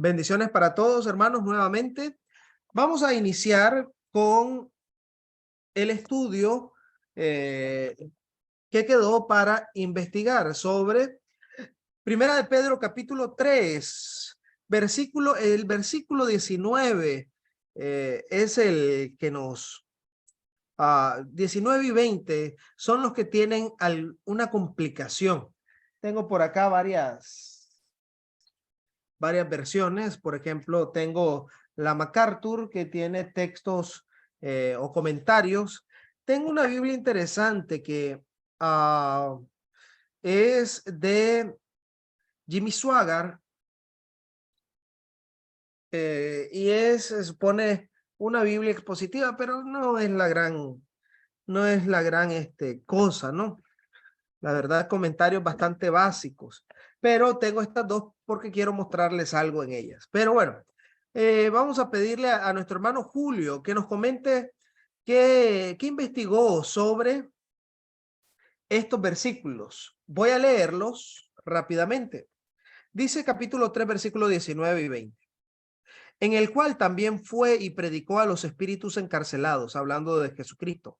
Bendiciones para todos, hermanos, nuevamente. Vamos a iniciar con el estudio que quedó para investigar sobre Primera de Pedro, capítulo 3, el versículo 19 es el que nos... 19 y 20 son los que tienen una complicación. Tengo por acá varias versiones. Por ejemplo, tengo la MacArthur, que tiene textos o comentarios. Tengo una Biblia interesante que es de Jimmy Swaggart y se supone una Biblia expositiva, pero no es la gran cosa, ¿no? La verdad, comentarios bastante básicos, pero tengo estas dos porque quiero mostrarles algo en ellas. Pero bueno, vamos a pedirle a nuestro hermano Julio que nos comente qué investigó sobre estos versículos. Voy a leerlos rápidamente. Dice capítulo 3, versículo 19 y 20. En el cual también fue y predicó a los espíritus encarcelados, hablando de Jesucristo,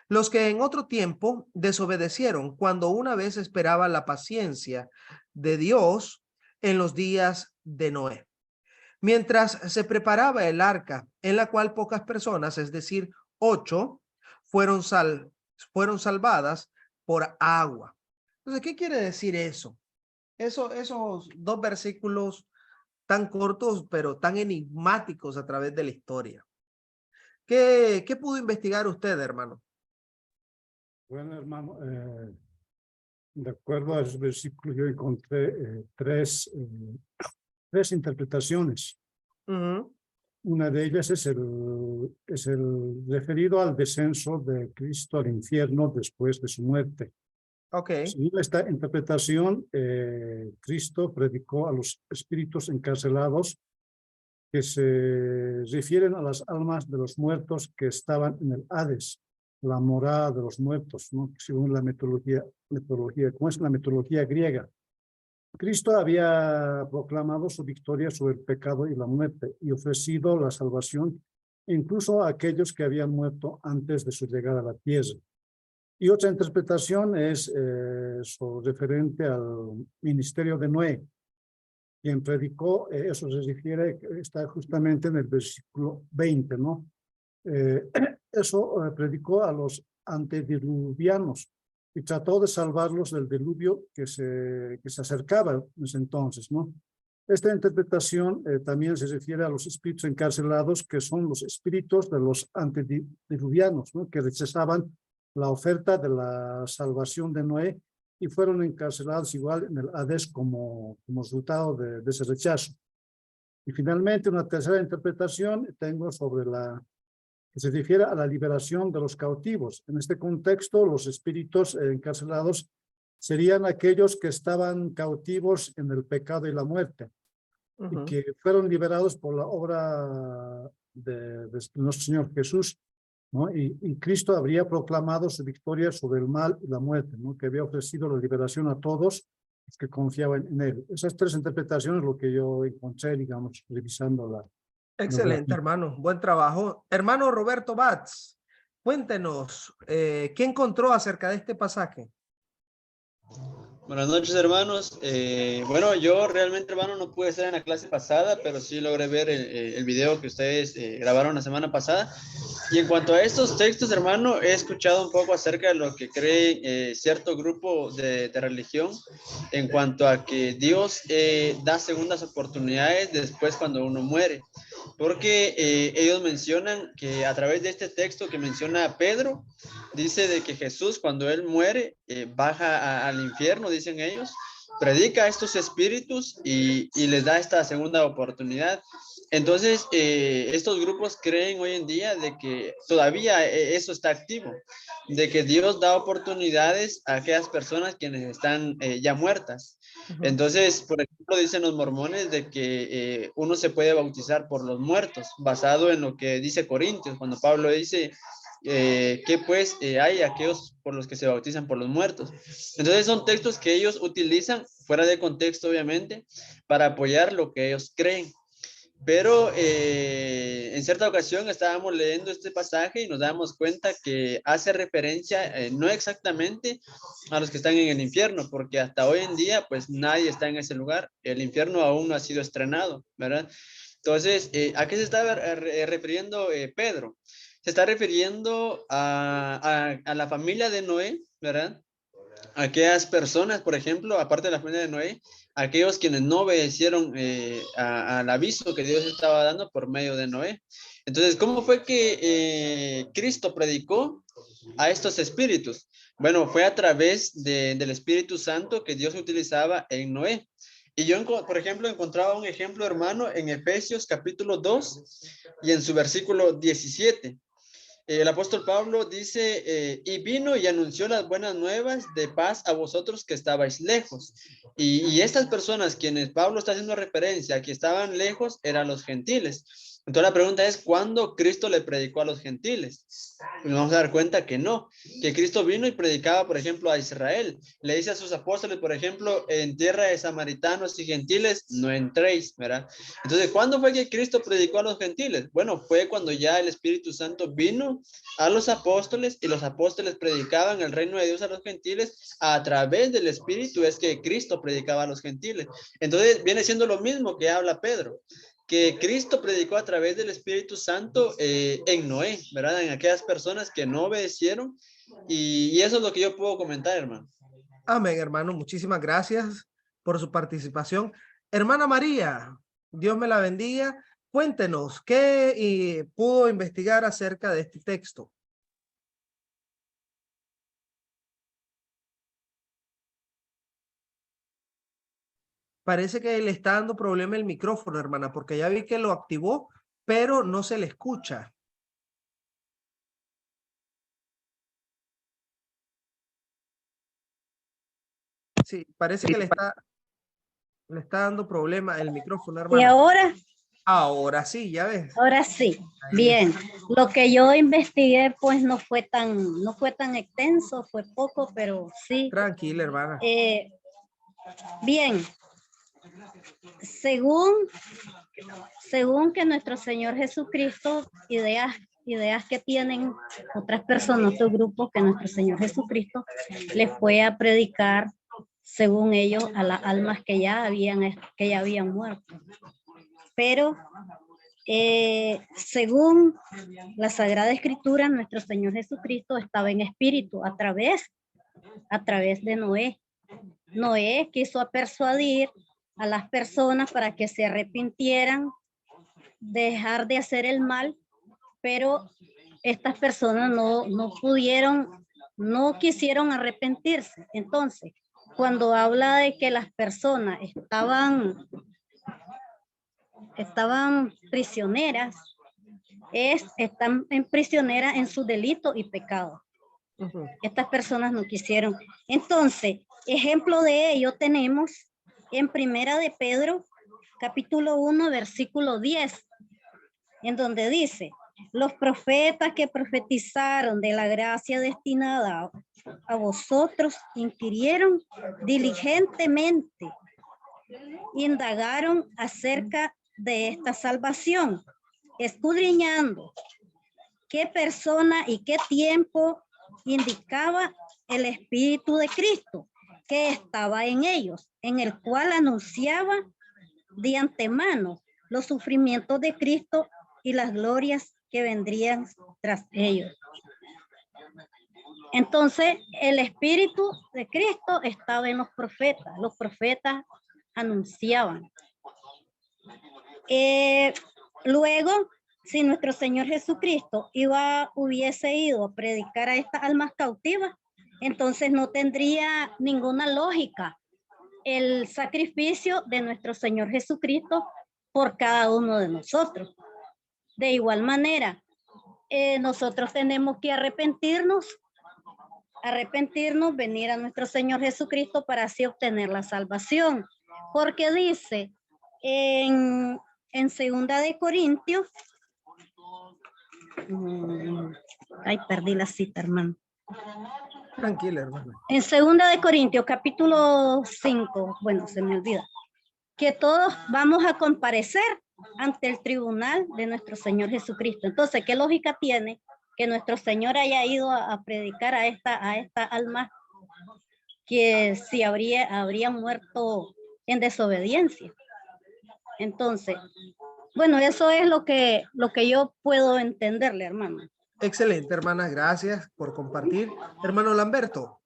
los que en otro tiempo desobedecieron cuando una vez esperaba la paciencia de Dios en los días de Noé, mientras se preparaba el arca, en la cual pocas personas, es decir, 8, fueron salvadas por agua. Entonces, ¿qué quiere decir eso? Esos dos versículos tan cortos, pero tan enigmáticos a través de la historia. ¿Qué pudo investigar usted, hermano? Bueno, hermano, de acuerdo a los versículos, yo encontré tres interpretaciones. Una de ellas es el referido al descenso de Cristo al infierno después de su muerte. Okay. Según esta interpretación, Cristo predicó a los espíritus encarcelados que se refieren a las almas de los muertos que estaban en el Hades, la morada de los muertos, ¿no? Según la mitología, ¿cómo es la mitología griega? Cristo había proclamado su victoria sobre el pecado y la muerte y ofrecido la salvación incluso a aquellos que habían muerto antes de su llegada a la tierra. Y otra interpretación es referente al ministerio de Noé, quien predicó, eso se refiere, está justamente en el versículo 20, ¿no? Predicó a los antediluvianos y trató de salvarlos del diluvio que se acercaba en ese entonces, ¿no? Esta interpretación también se refiere a los espíritus encarcelados, que son los espíritus de los antediluvianos, ¿no? Que rechazaban la oferta de la salvación de Noé y fueron encarcelados igual en el Hades como resultado de ese rechazo. Y finalmente, una tercera interpretación tengo sobre que se refiere a la liberación de los cautivos. En este contexto, los espíritus encarcelados serían aquellos que estaban cautivos en el pecado y la muerte, y que fueron liberados por la obra de nuestro Señor Jesús, ¿no? Y Cristo habría proclamado su victoria sobre el mal y la muerte, ¿no? Que había ofrecido la liberación a todos los que confiaban en él. Esas tres interpretaciones lo que yo encontré, digamos, revisando la... Excelente, hermano. Buen trabajo. Hermano Roberto Batz, cuéntenos, ¿qué encontró acerca de este pasaje? Buenas noches, hermanos. Bueno, yo realmente, hermano, no pude estar en la clase pasada, pero sí logré ver el video que ustedes grabaron la semana pasada. Y en cuanto a estos textos, hermano, he escuchado un poco acerca de lo que cree cierto grupo de religión en cuanto a que Dios da segundas oportunidades después cuando uno muere. Porque ellos mencionan que a través de este texto que menciona Pedro, dice de que Jesús cuando él muere baja al infierno, dicen ellos, predica a estos espíritus y les da esta segunda oportunidad. Entonces, estos grupos creen hoy en día de que todavía eso está activo, de que Dios da oportunidades a aquellas personas quienes están ya muertas. Entonces, por ejemplo, dicen los mormones de que uno se puede bautizar por los muertos, basado en lo que dice Corintios, cuando Pablo dice que pues hay aquellos por los que se bautizan por los muertos. Entonces son textos que ellos utilizan fuera de contexto, obviamente, para apoyar lo que ellos creen. Pero en cierta ocasión estábamos leyendo este pasaje y nos damos cuenta que hace referencia no exactamente a los que están en el infierno, porque hasta hoy en día pues nadie está en ese lugar. El infierno aún no ha sido estrenado, ¿verdad? Entonces, ¿a qué se está refiriendo Pedro? Se está refiriendo a la familia de Noé, ¿verdad? Aquellas personas, por ejemplo, aparte de la familia de Noé, aquellos quienes no obedecieron al aviso que Dios estaba dando por medio de Noé. Entonces, ¿cómo fue que Cristo predicó a estos espíritus? Bueno, fue a través del Espíritu Santo que Dios utilizaba en Noé. Y yo, por ejemplo, encontraba un ejemplo, hermano, en Efesios capítulo 2 y en su versículo 17. El apóstol Pablo dice, y vino y anunció las buenas nuevas de paz a vosotros que estabais lejos. Y estas personas, quienes Pablo está haciendo referencia, que estaban lejos, eran los gentiles. Entonces la pregunta es, ¿cuándo Cristo le predicó a los gentiles? Pues nos vamos a dar cuenta que no, que Cristo vino y predicaba, por ejemplo, a Israel. Le dice a sus apóstoles, por ejemplo, en tierra de samaritanos y gentiles, no entréis, ¿verdad? Entonces, ¿cuándo fue que Cristo predicó a los gentiles? Bueno, fue cuando ya el Espíritu Santo vino a los apóstoles y los apóstoles predicaban el reino de Dios a los gentiles. A través del Espíritu es que Cristo predicaba a los gentiles. Entonces, viene siendo lo mismo que habla Pedro, que Cristo predicó a través del Espíritu Santo en Noé, ¿verdad? En aquellas personas que no obedecieron. Y eso es lo que yo puedo comentar, hermano. Amén, hermano. Muchísimas gracias por su participación. Hermana María, Dios me la bendiga. Cuéntenos, ¿qué pudo investigar acerca de este texto? Parece que le está dando problema el micrófono, hermana, porque ya vi que lo activó, pero no se le escucha. Sí, parece que le está dando problema el micrófono, Y hermana. Ahora sí, ya ves. ahora sí, Ahí bien. Lo que yo investigué, pues no fue tan extenso, fue poco, pero sí. Tranquila, hermana. Bien, según que nuestro Señor Jesucristo, ideas que tienen otras personas, otros grupos, que nuestro Señor Jesucristo les fue a predicar, según ellos, a las almas que ya habían muerto. Pero según la Sagrada Escritura, nuestro Señor Jesucristo estaba en espíritu a través de Noé. Noé quiso persuadir a las personas para que se arrepintieran, dejar de hacer el mal, pero estas personas no quisieron arrepentirse. Entonces, cuando habla de que las personas estaban prisioneras, están prisioneras en su delito y pecado. Estas personas no quisieron. Entonces, ejemplo de ello tenemos en Primera de Pedro, capítulo 1, versículo 10, en donde dice, los profetas que profetizaron de la gracia destinada a vosotros inquirieron diligentemente, indagaron acerca de esta salvación, escudriñando qué persona y qué tiempo indicaba el Espíritu de Cristo que estaba en ellos, en el cual anunciaba de antemano los sufrimientos de Cristo y las glorias que vendrían tras ellos. Entonces, el Espíritu de Cristo estaba en los profetas anunciaban. Luego, si nuestro Señor Jesucristo hubiese ido a predicar a estas almas cautivas, entonces no tendría ninguna lógica el sacrificio de nuestro Señor Jesucristo por cada uno de nosotros. De igual manera, nosotros tenemos que arrepentirnos, venir a nuestro Señor Jesucristo para así obtener la salvación. Porque dice en 2 de Corintios, perdí la cita, hermano. Tranquila, hermano. En 2 Corintios, capítulo 5, bueno, se me olvida, que todos vamos a comparecer ante el tribunal de nuestro Señor Jesucristo. Entonces, ¿qué lógica tiene que nuestro Señor haya ido a predicar a esta alma que si habrían muerto en desobediencia? Entonces, bueno, eso es lo que yo puedo entenderle, hermano. Excelente, hermana. Gracias por compartir. Hermano Lamberto.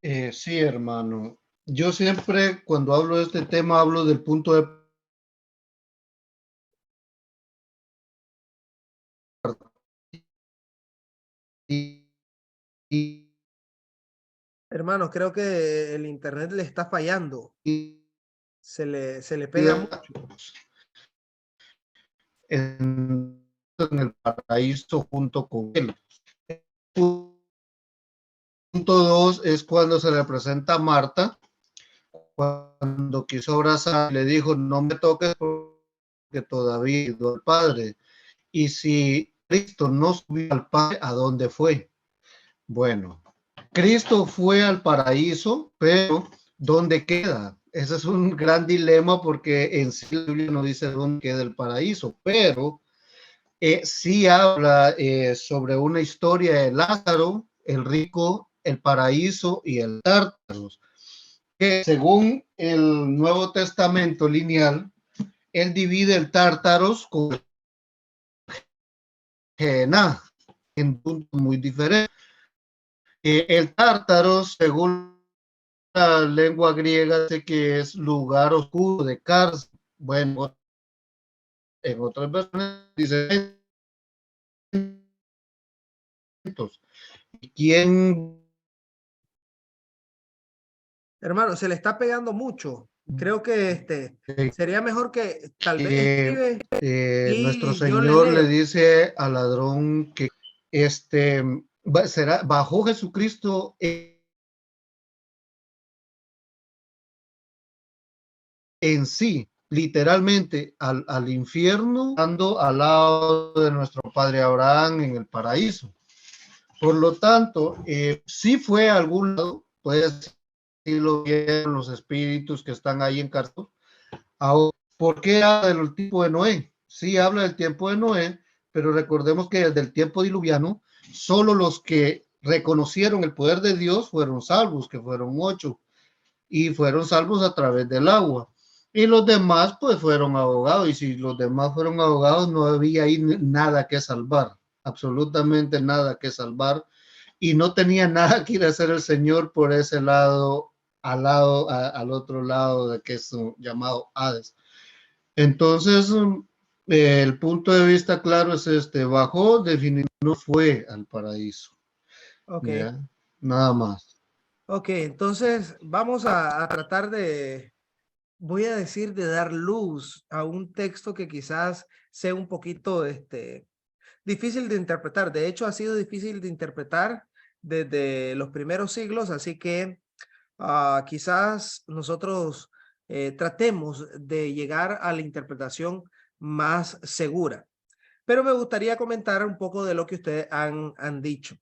Sí, hermano. Yo siempre, cuando hablo de este tema, hablo del punto de partida. Hermano, creo que el internet le está fallando. Se le pega mucho. En el paraíso junto con él. Punto 2 es cuando se le presenta a Marta, cuando quiso abrazar, le dijo, no me toques porque todavía he ido al Padre. Y si Cristo no subió al Padre, ¿a dónde fue? Bueno, Cristo fue al paraíso, pero ¿dónde queda? Ese es un gran dilema porque en sí la Biblia no dice dónde queda el paraíso, pero sí habla sobre una historia de Lázaro, el rico, el paraíso y el Tártaro, que según el Nuevo Testamento lineal, él divide el Tártaros con Gehenna en puntos muy diferentes. El Tártaros, según la lengua griega, dice que es lugar oscuro de cárcel. Bueno, en otras versiones dice ¿quién? Hermano, se le está pegando mucho. Creo que sería mejor que tal vez escribe Nuestro y yo le Señor le leo. dice al ladrón que bajó Jesucristo en sí, literalmente al infierno, estando al lado de nuestro padre Abraham en el paraíso. Por lo tanto, sí fue a algún lado, pues sí lo vieron los espíritus que están ahí en encarcelados. Ahora, ¿por qué habla del tiempo de Noé? Sí habla del tiempo de Noé, pero recordemos que desde el tiempo diluviano, solo los que reconocieron el poder de Dios fueron salvos, que fueron 8, y fueron salvos a través del agua. Y los demás, pues, fueron ahogados, y si los demás fueron ahogados, no había ahí nada que salvar, absolutamente nada que salvar, y no tenía nada que ir a hacer el Señor por ese lado, al otro lado de que es llamado Hades. Entonces, el punto de vista claro es bajó, definitivamente no fue al paraíso. Ok. ¿Ya? Nada más. Ok, entonces vamos a tratar de, voy a decir, de dar luz a un texto que quizás sea un poquito difícil de interpretar. De hecho, ha sido difícil de interpretar desde los primeros siglos, así que quizás nosotros tratemos de llegar a la interpretación más segura. Pero me gustaría comentar un poco de lo que ustedes han dicho.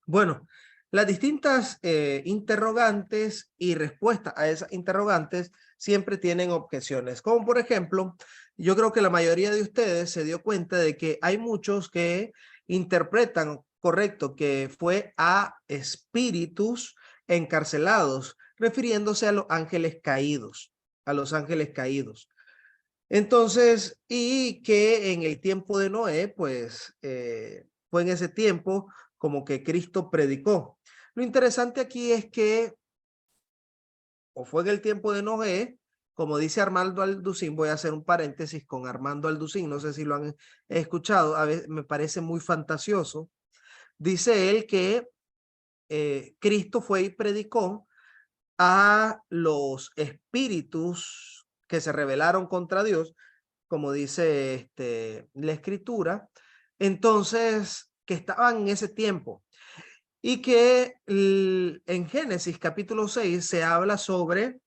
Bueno, las distintas interrogantes y respuestas a esas interrogantes siempre tienen objeciones. Como por ejemplo, yo creo que la mayoría de ustedes se dio cuenta de que hay muchos que interpretan correcto que fue a espíritus encarcelados, refiriéndose a los ángeles caídos, a los ángeles caídos. Entonces, y que en el tiempo de Noé, pues fue en ese tiempo como que Cristo predicó. Lo interesante aquí es que, o fue en el tiempo de Noé, como dice Armando Alducín, voy a hacer un paréntesis con Armando Alducín, no sé si lo han escuchado, a veces me parece muy fantasioso. Dice él que Cristo fue y predicó a los espíritus que se rebelaron contra Dios, como dice la escritura, entonces que estaban en ese tiempo y que en Génesis capítulo 6 se habla sobre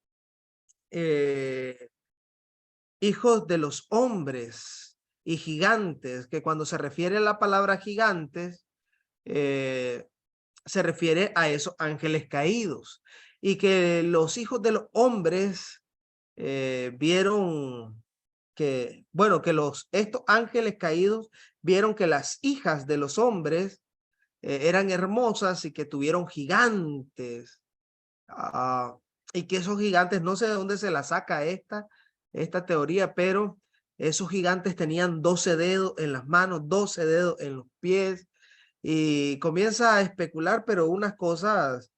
hijos de los hombres y gigantes, que cuando se refiere a la palabra gigantes, se refiere a esos ángeles caídos, y que los hijos de los hombres vieron que, bueno, que estos ángeles caídos vieron que las hijas de los hombres eran hermosas y que tuvieron gigantes, y que esos gigantes, no sé de dónde se la saca esta teoría, pero esos gigantes tenían 12 dedos en las manos, 12 dedos en los pies, y comienza a especular, pero unas cosas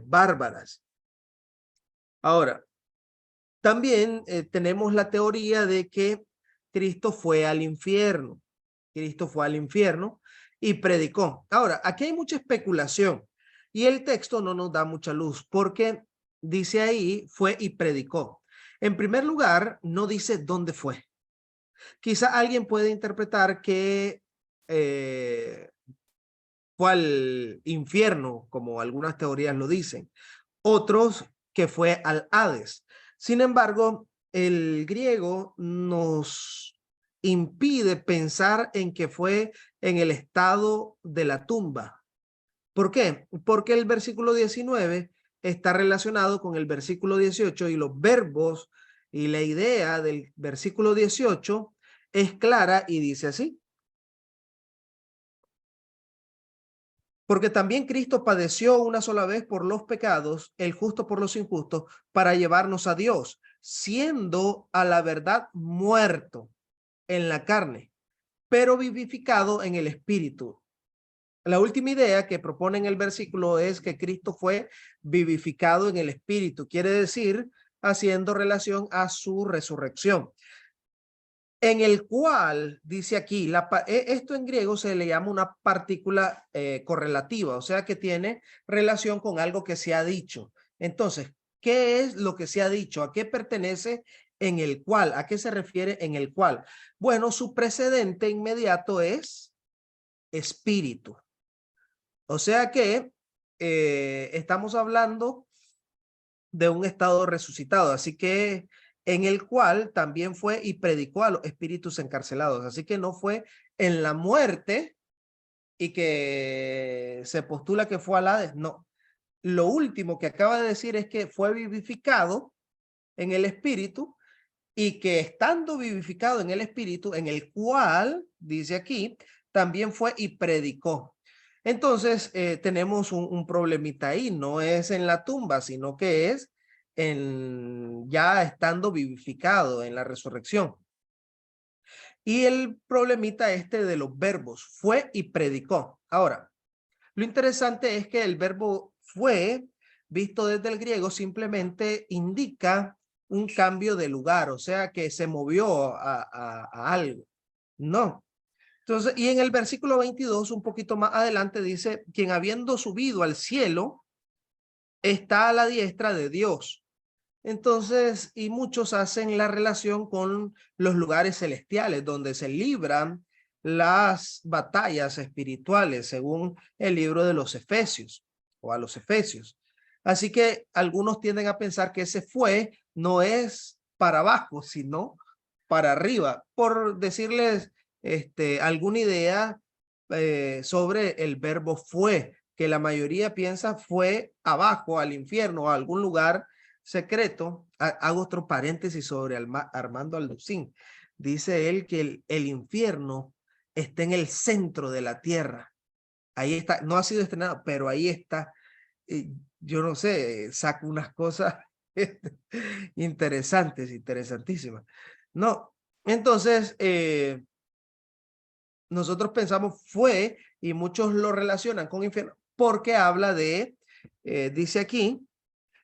bárbaras. Ahora, también tenemos la teoría de que Cristo fue al infierno. Cristo fue al infierno y predicó. Ahora, aquí hay mucha especulación y el texto no nos da mucha luz porque dice ahí fue y predicó. En primer lugar, no dice dónde fue. Quizá alguien puede interpretar que fue al infierno, como algunas teorías lo dicen. Otros que fue al Hades. Sin embargo, el griego nos impide pensar en que fue en el estado de la tumba. ¿Por qué? Porque el versículo 19 está relacionado con el versículo 18 y los verbos y la idea del versículo 18 es clara y dice así. Porque también Cristo padeció una sola vez por los pecados, el justo por los injustos, para llevarnos a Dios, siendo a la verdad muerto en la carne, pero vivificado en el espíritu. La última idea que propone en el versículo es que Cristo fue vivificado en el espíritu, quiere decir, haciendo relación a su resurrección. En el cual, dice aquí, esto en griego se le llama una partícula correlativa, o sea que tiene relación con algo que se ha dicho. Entonces, ¿qué es lo que se ha dicho? ¿A qué pertenece en el cual? ¿A qué se refiere en el cual? Bueno, su precedente inmediato es espíritu. O sea que estamos hablando de un estado resucitado, así que en el cual también fue y predicó a los espíritus encarcelados. Así que no fue en la muerte y que se postula que fue al Hades, no. Lo último que acaba de decir es que fue vivificado en el espíritu y que estando vivificado en el espíritu, en el cual, dice aquí, también fue y predicó. Entonces, tenemos un problemita ahí, no es en la tumba, sino que es ya estando vivificado en la resurrección. Y el problemita de los verbos, fue y predicó. Ahora, lo interesante es que el verbo fue, visto desde el griego, simplemente indica un cambio de lugar, o sea que se movió a algo. No. Entonces, y en el versículo 22, un poquito más adelante, dice, quien habiendo subido al cielo, está a la diestra de Dios. Entonces, y muchos hacen la relación con los lugares celestiales, donde se libran las batallas espirituales, según el libro de los Efesios, o a los Efesios. Así que algunos tienden a pensar que ese fue no es para abajo, sino para arriba, por decirles alguna idea sobre el verbo fue, que la mayoría piensa fue abajo, al infierno, a algún lugar secreto. Hago otro paréntesis sobre Armando Alducín. Dice él que el infierno está en el centro de la tierra. Ahí está, no ha sido estrenado, pero ahí está. Yo no sé, saco unas cosas interesantísimas. No, entonces, nosotros pensamos fue, y muchos lo relacionan con infierno, porque habla de, dice aquí,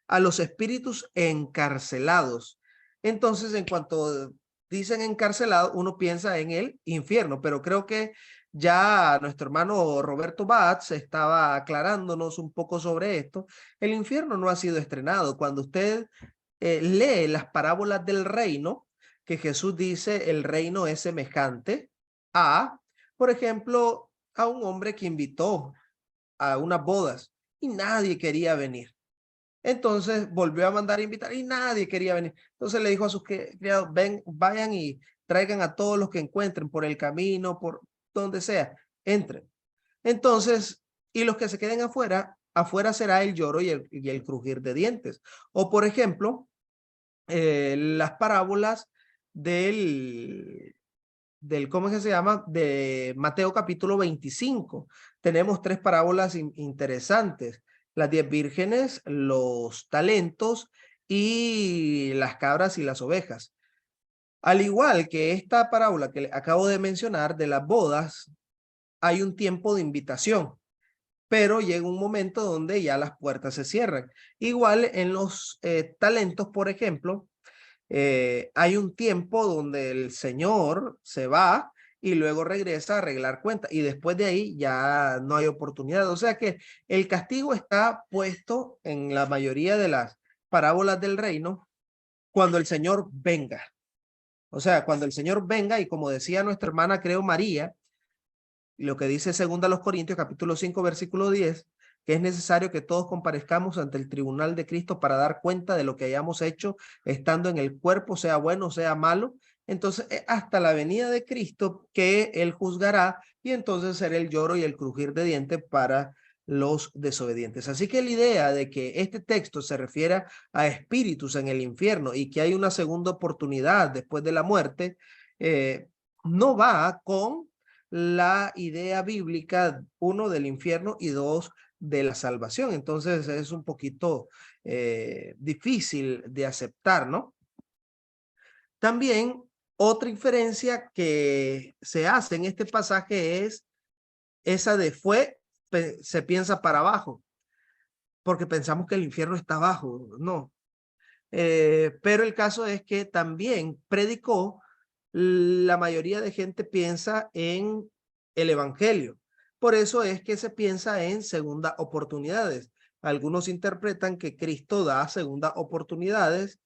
a los espíritus encarcelados. Entonces, en cuanto dicen encarcelado, uno piensa en el infierno, pero creo que ya nuestro hermano Roberto Batz estaba aclarándonos un poco sobre esto. El infierno no ha sido estrenado. Cuando usted lee las parábolas del reino, que Jesús dice el reino es semejante a, por ejemplo, a un hombre que invitó a unas bodas y nadie quería venir. Entonces volvió a mandar a invitar y nadie quería venir. Entonces le dijo a sus criados, vayan y traigan a todos los que encuentren por el camino, por donde sea, entren. Entonces, y los que se queden afuera, afuera será el lloro y el crujir de dientes. O por ejemplo, las parábolas ¿cómo es que se llama? De Mateo capítulo 25. Tenemos 3 parábolas interesantes. Las 10 vírgenes, los talentos y las cabras y las ovejas. Al igual que esta parábola que acabo de mencionar de las bodas, hay un tiempo de invitación, pero llega un momento donde ya las puertas se cierran. Igual en los talentos, por ejemplo, hay un tiempo donde el señor se va y luego regresa a arreglar cuentas y después de ahí ya no hay oportunidad. O sea que el castigo está puesto en la mayoría de las parábolas del reino cuando el Señor venga. O sea, cuando el Señor venga, y como decía nuestra hermana, creo, María, lo que dice 2 Corintios capítulo 5 versículo 10, que es necesario que todos comparezcamos ante el tribunal de Cristo para dar cuenta de lo que hayamos hecho estando en el cuerpo, sea bueno o sea malo. Entonces, hasta la venida de Cristo que Él juzgará, y entonces será el lloro y el crujir de dientes para los desobedientes. Así que la idea de que este texto se refiera a espíritus en el infierno y que hay una segunda oportunidad después de la muerte, no va con la idea bíblica, 1, del infierno y 2, de la salvación. Entonces es un poquito difícil de aceptar, ¿no? También otra inferencia que se hace en este pasaje es esa de se piensa para abajo, porque pensamos que el infierno está abajo, no. Pero el caso es que también predicó, la mayoría de gente piensa en el evangelio. Por eso es que se piensa en segundas oportunidades. Algunos interpretan que Cristo da segundas oportunidades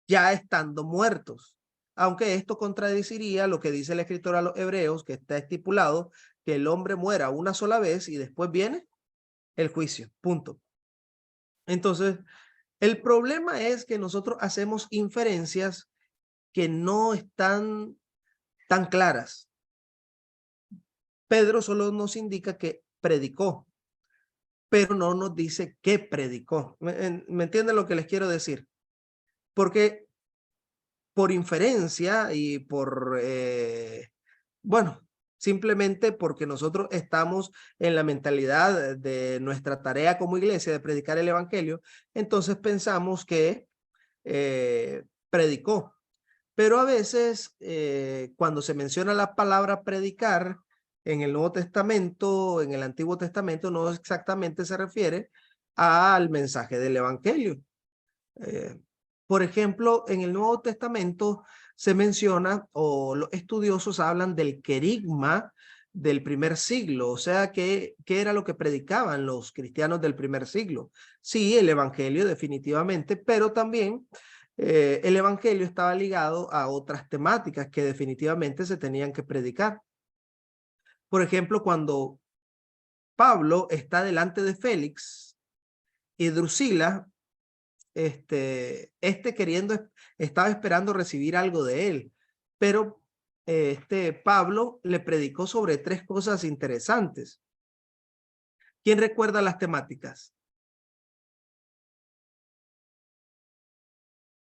ya estando muertos, aunque esto contradeciría lo que dice el escritor a los hebreos, que está estipulado que el hombre muera una sola vez y después viene el juicio, punto. Entonces, el problema es que nosotros hacemos inferencias que no están tan claras. Pedro solo nos indica que predicó, pero no nos dice qué predicó. ¿Me entienden lo que les quiero decir? Porque por inferencia y bueno, simplemente porque nosotros estamos en la mentalidad de nuestra tarea como iglesia de predicar el evangelio, entonces pensamos que predicó. Pero a veces cuando se menciona la palabra predicar en el Nuevo Testamento, en el Antiguo Testamento, no exactamente se refiere al mensaje del evangelio. Por ejemplo, en el Nuevo Testamento se menciona, o los estudiosos hablan del querigma del primer siglo, o sea, ¿qué era lo que predicaban los cristianos del primer siglo? Sí, el evangelio definitivamente, pero también el evangelio estaba ligado a otras temáticas que definitivamente se tenían que predicar. Por ejemplo, cuando Pablo está delante de Félix y Drusila, estaba esperando recibir algo de él, pero Pablo le predicó sobre 3 cosas interesantes. ¿Quién recuerda las temáticas?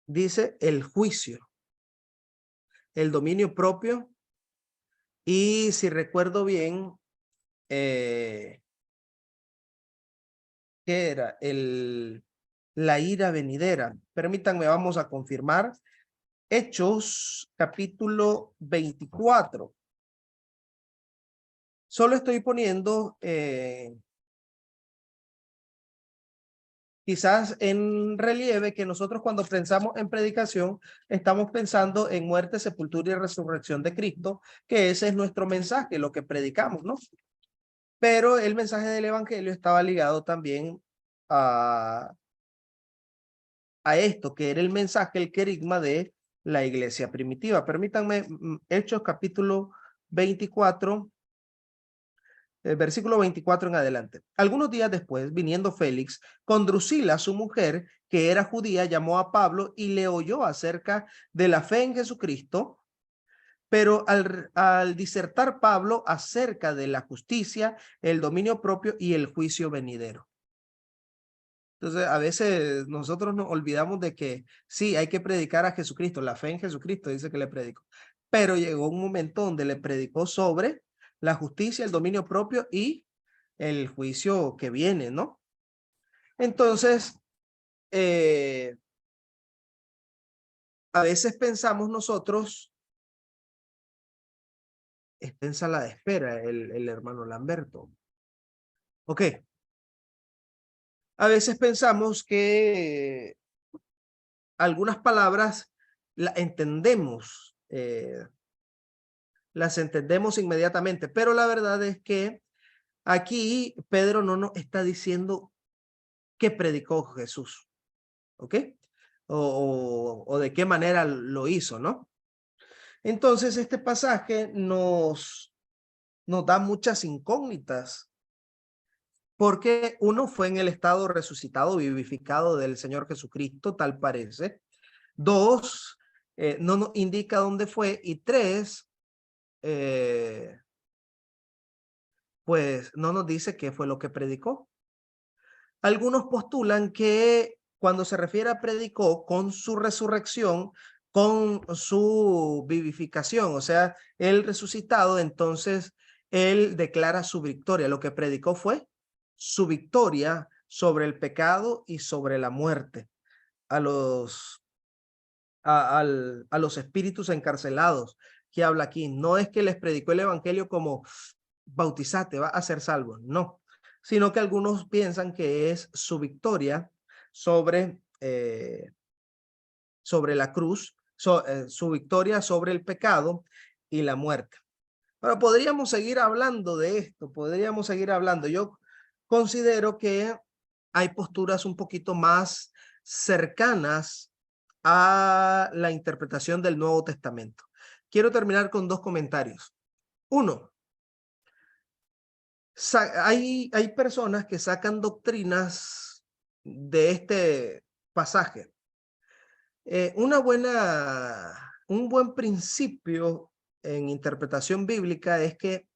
Dice el juicio, el dominio propio y, si recuerdo bien, ¿qué era? La ira venidera. Permítanme, vamos a confirmar. Hechos capítulo 24. Solo estoy poniendo quizás en relieve que nosotros cuando pensamos en predicación estamos pensando en muerte, sepultura y resurrección de Cristo, que ese es nuestro mensaje, lo que predicamos, ¿no? Pero el mensaje del evangelio estaba ligado también a esto, que era el mensaje, el querigma de la iglesia primitiva. Permítanme, Hechos capítulo 24, versículo 24 en adelante. Algunos días después, viniendo Félix, con Drusila, su mujer, que era judía, llamó a Pablo y le oyó acerca de la fe en Jesucristo. Pero al disertar Pablo acerca de la justicia, el dominio propio y el juicio venidero. Entonces, a veces nosotros nos olvidamos de que sí, hay que predicar a Jesucristo, la fe en Jesucristo, dice que le predicó. Pero llegó un momento donde le predicó sobre la justicia, el dominio propio y el juicio que viene, ¿no? Entonces, a veces pensamos nosotros, está en sala de espera el hermano Lamberto. Ok. A veces pensamos que algunas palabras las entendemos inmediatamente, pero la verdad es que aquí Pedro no nos está diciendo qué predicó Jesús, ¿ok? O de qué manera lo hizo, ¿no? Entonces este pasaje nos da muchas incógnitas, porque uno fue en el estado resucitado, vivificado del Señor Jesucristo, tal parece. Dos, no nos indica dónde fue. Y tres, pues no nos dice qué fue lo que predicó. Algunos postulan que cuando se refiere a predicó, con su resurrección, con su vivificación, o sea, el resucitado, entonces él declara su victoria. Lo que predicó fue su victoria sobre el pecado y sobre la muerte a los espíritus encarcelados que habla aquí. No es que les predicó el evangelio como bautizate, va a ser salvo, no, sino que algunos piensan que es su victoria sobre la cruz, su victoria sobre el pecado y la muerte. Pero podríamos seguir hablando de esto, podríamos seguir hablando. Yo considero que hay posturas un poquito más cercanas a la interpretación del Nuevo Testamento. Quiero terminar con dos comentarios. Uno, hay personas que sacan doctrinas de este pasaje. Un buen principio en interpretación bíblica es que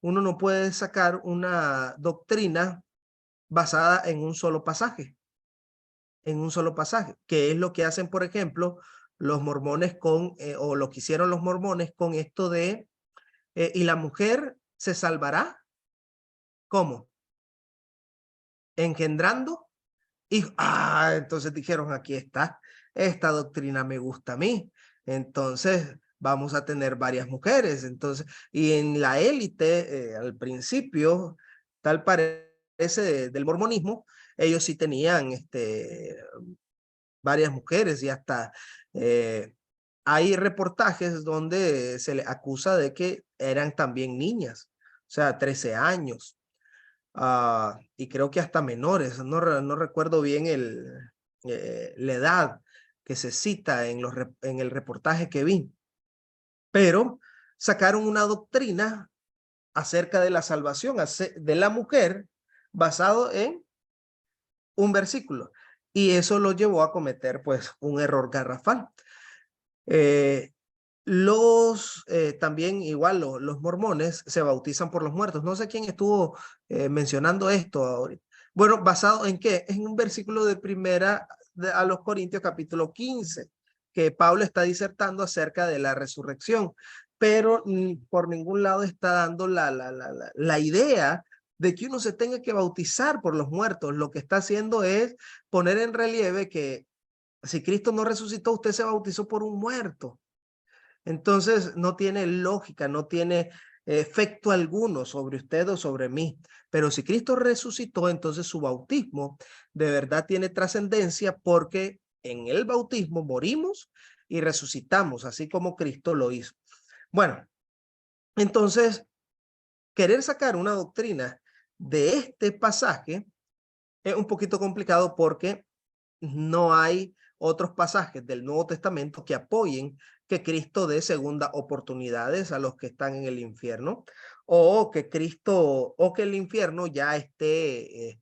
uno no puede sacar una doctrina basada en un solo pasaje, que es lo que hacen, por ejemplo, los mormones o lo que hicieron los mormones con esto de, ¿y la mujer se salvará? ¿Cómo? Engendrando hijos. Entonces dijeron, aquí está, esta doctrina me gusta a mí. Entonces vamos a tener varias mujeres. Entonces, y en la élite, al principio, tal parece del mormonismo, ellos sí tenían varias mujeres y hasta hay reportajes donde se le acusa de que eran también niñas, o sea, 13 años. Y creo que hasta menores, no recuerdo bien la edad que se cita en el reportaje que vi, pero sacaron una doctrina acerca de la salvación de la mujer basado en un versículo, y eso lo llevó a cometer pues un error garrafal. También igual los mormones se bautizan por los muertos. No sé quién estuvo mencionando esto ahorita. Bueno, ¿basado en qué? En un versículo de primera a los Corintios capítulo 15, que Pablo está disertando acerca de la resurrección, pero por ningún lado está dando la idea de que uno se tenga que bautizar por los muertos. Lo que está haciendo es poner en relieve que si Cristo no resucitó, usted se bautizó por un muerto. Entonces no tiene lógica, no tiene efecto alguno sobre usted o sobre mí. Pero si Cristo resucitó, entonces su bautismo de verdad tiene trascendencia, porque en el bautismo morimos y resucitamos, así como Cristo lo hizo. Bueno, entonces querer sacar una doctrina de este pasaje es un poquito complicado, porque no hay otros pasajes del Nuevo Testamento que apoyen que Cristo dé segunda oportunidades a los que están en el infierno, o que el infierno ya esté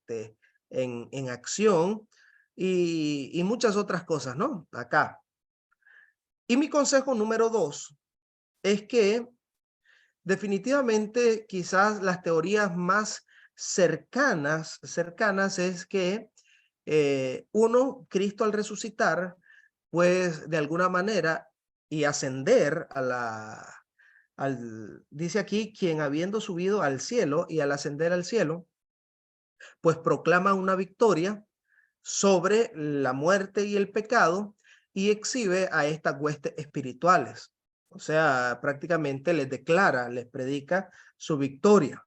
en acción, y muchas otras cosas, ¿no? Acá. Y mi consejo número 2 es que definitivamente quizás las teorías más cercanas es que Cristo al resucitar, pues de alguna manera y ascender dice aquí, quien habiendo subido al cielo y al ascender al cielo, pues proclama una victoria sobre la muerte y el pecado y exhibe a estas huestes espirituales. O sea, prácticamente les declara, les predica su victoria.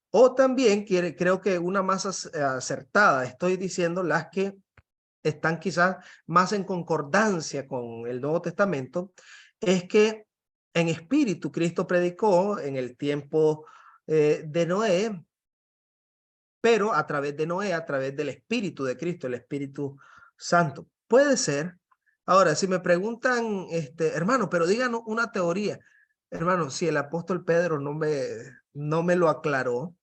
O también creo que una más acertada, estoy diciendo las que están quizás más en concordancia con el Nuevo Testamento, es que en espíritu Cristo predicó en el tiempo de Noé, pero a través de Noé, a través del Espíritu de Cristo, el Espíritu Santo. Puede ser. Ahora, si me preguntan, hermano, pero díganos una teoría. Hermano, si el apóstol Pedro no me lo aclaró,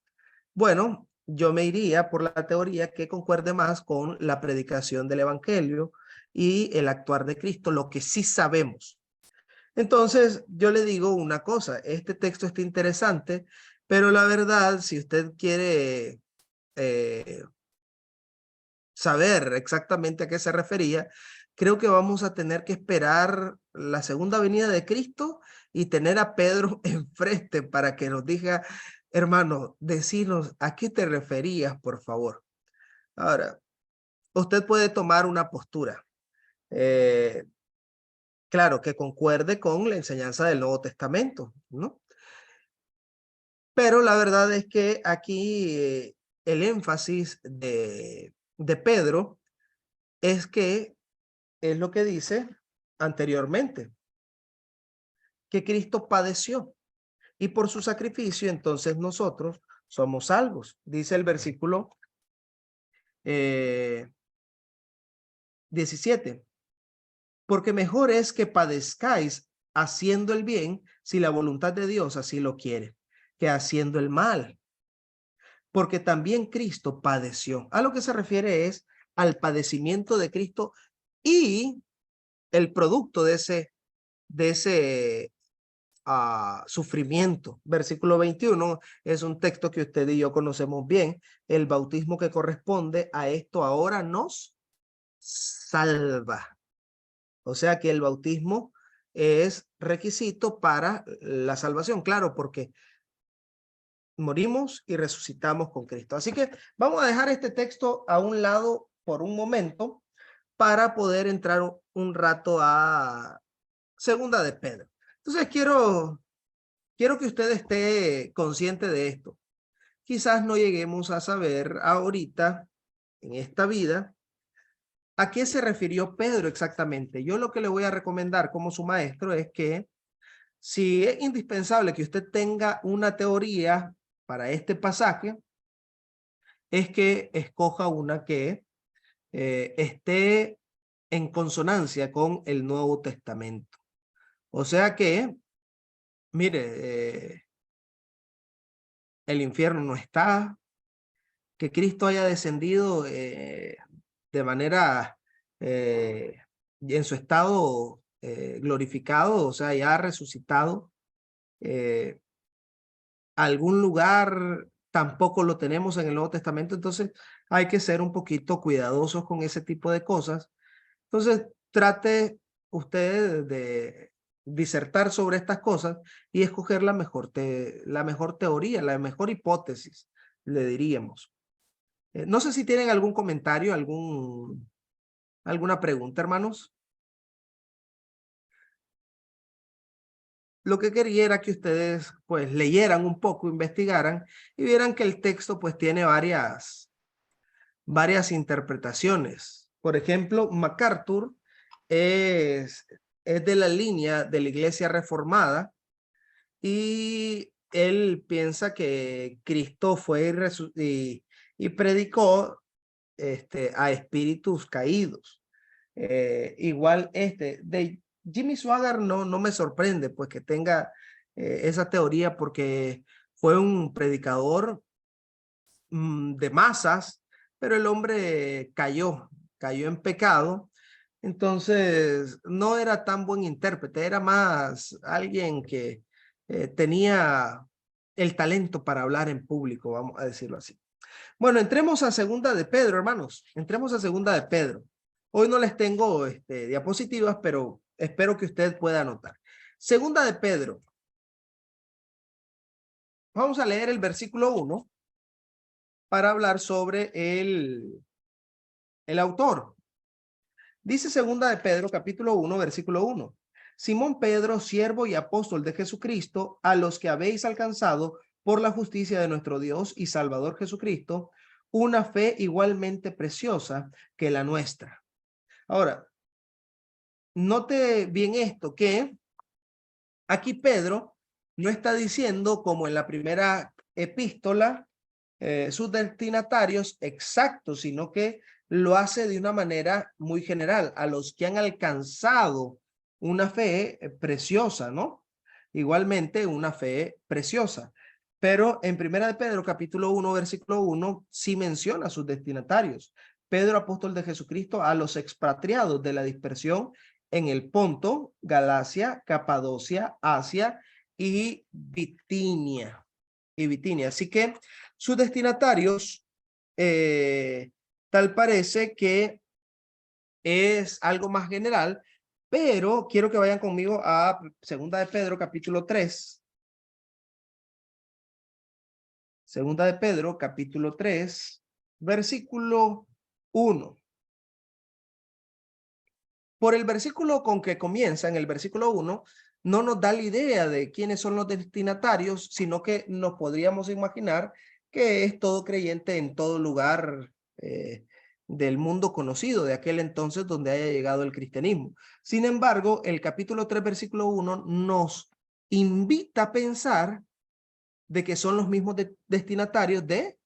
bueno, yo me iría por la teoría que concuerde más con la predicación del Evangelio y el actuar de Cristo, lo que sí sabemos. Entonces, yo le digo una cosa, este texto está interesante, pero la verdad, si usted quiere saber exactamente a qué se refería, creo que vamos a tener que esperar la segunda venida de Cristo y tener a Pedro enfrente para que nos diga, hermano, decinos a qué te referías, por favor. Ahora, usted puede tomar una postura, claro, que concuerde con la enseñanza del Nuevo Testamento, ¿no? Pero la verdad es que aquí el énfasis de Pedro es que es lo que dice anteriormente, que Cristo padeció y por su sacrificio entonces nosotros somos salvos. Dice el versículo 17, porque mejor es que padezcáis haciendo el bien si la voluntad de Dios así lo quiere, que haciendo el mal. Porque también Cristo padeció. A lo que se refiere es al padecimiento de Cristo y el producto de ese sufrimiento. Versículo 21 es un texto que usted y yo conocemos bien. El bautismo que corresponde a esto ahora nos salva. O sea que el bautismo es requisito para la salvación, claro, porque morimos y resucitamos con Cristo. Así que vamos a dejar este texto a un lado por un momento para poder entrar un rato a Segunda de Pedro. Entonces quiero que usted esté consciente de esto. Quizás no lleguemos a saber ahorita, en esta vida, a qué se refirió Pedro exactamente. Yo lo que le voy a recomendar como su maestro es que si es indispensable que usted tenga una teoría para este pasaje, es que escoja una que esté en consonancia con el Nuevo Testamento. O sea que, mire, el infierno no está, que Cristo haya descendido de manera en su estado glorificado, o sea, ya resucitado. Algún lugar tampoco lo tenemos en el Nuevo Testamento, entonces hay que ser un poquito cuidadosos con ese tipo de cosas. Entonces, trate usted de disertar sobre estas cosas y escoger la mejor teoría, la mejor hipótesis, le diríamos. No sé si tienen algún comentario, alguna pregunta, hermanos. Lo que quería era que ustedes pues leyeran un poco, investigaran y vieran que el texto pues tiene varias interpretaciones. Por ejemplo, MacArthur es de la línea de la Iglesia Reformada y él piensa que Cristo fue y predicó a espíritus caídos. Igual de Jimmy Swaggart no me sorprende pues que tenga esa teoría porque fue un predicador de masas, pero el hombre cayó en pecado Entonces, no era tan buen intérprete, era más alguien que tenía el talento para hablar en público, vamos a decirlo así. Bueno, entremos a segunda de Pedro, hermanos. Entremos a segunda de Pedro. Hoy no les tengo diapositivas, pero espero que usted pueda anotar. Segunda de Pedro. Vamos a leer el versículo 1 para hablar sobre el autor. Dice segunda de Pedro, capítulo 1, versículo 1. Simón Pedro, siervo y apóstol de Jesucristo, a los que habéis alcanzado por la justicia de nuestro Dios y Salvador Jesucristo, una fe igualmente preciosa que la nuestra. Ahora, note bien esto, que aquí Pedro no está diciendo, como en la primera epístola, sus destinatarios exactos, sino que lo hace de una manera muy general, a los que han alcanzado una fe preciosa, ¿no? Igualmente una fe preciosa. Pero en Primera de Pedro, capítulo 1, versículo 1, sí menciona a sus destinatarios. Pedro, apóstol de Jesucristo, a los expatriados de la dispersión en el Ponto, Galacia, Capadocia, Asia y Bitinia. Así que sus destinatarios, tal parece que es algo más general, pero quiero que vayan conmigo a segunda de Pedro, capítulo 3. Segunda de Pedro, capítulo 3, versículo 1. Por el versículo con que comienza, en el versículo 1, no nos da la idea de quiénes son los destinatarios, sino que nos podríamos imaginar que es todo creyente en todo lugar del mundo conocido, de aquel entonces donde haya llegado el cristianismo. Sin embargo, el capítulo 3, versículo 1 nos invita a pensar de que son los mismos destinatarios de